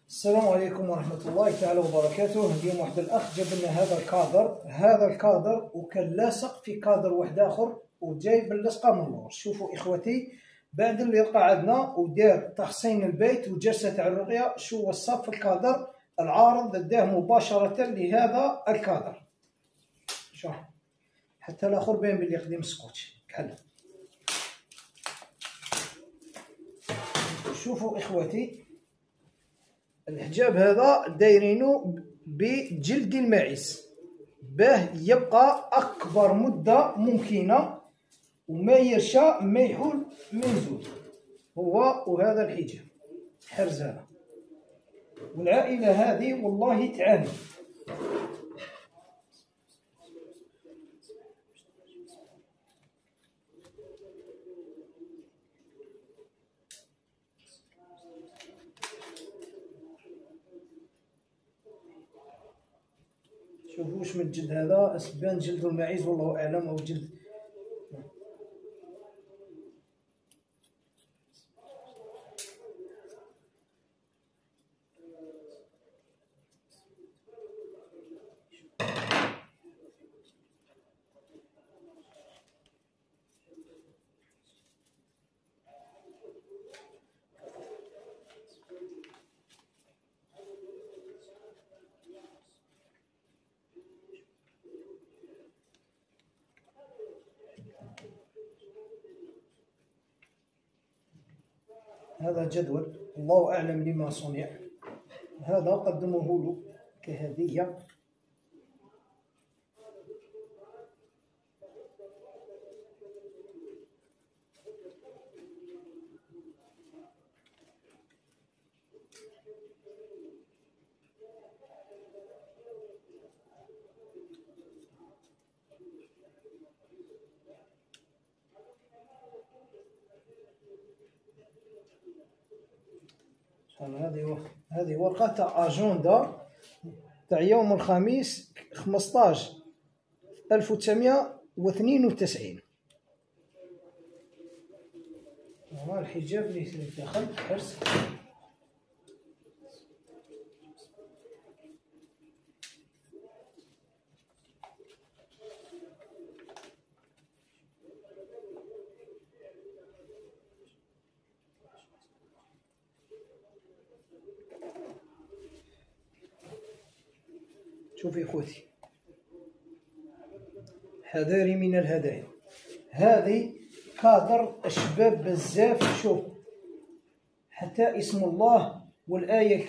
السلام عليكم ورحمة الله تعالى وبركاته. اليوم واحد الأخ جاب لنا هذا الكادر وكان لاصق في كادر واحد آخر وجايب اللصقة من اللور. شوفوا إخوتي، بعد اللي قعدنا ودار تحصين البيت وجلسة تاع الرقية، شو وصف في الكادر العارض داه مباشرة لهذا الكادر. شوف حتى الآخر باين بلي قديم سكوتش كحل. شوفوا إخوتي، الحجاب هذا دايرينه بجلد الماعز باه يبقى اكبر مده ممكنه وما يرشى ما يحول ما يزول. هو وهذا الحجاب حرز هذا، والعائله هذه والله تعاني. شوفوا واش من جلد هذا، اسبان جلد الماعز والله اعلم، او جلد هذا جدول الله أعلم بما صنع. هذا قدموه له كهدية. هذه ورقة تاع أجندا تاع يوم الخميس 15/1992. هذا الحجاب اللي داخل حرص. شوفي اخوتي، حذاري من الهدايا. هذه كادر الشباب بزاف. شوف حتى اسم الله والآية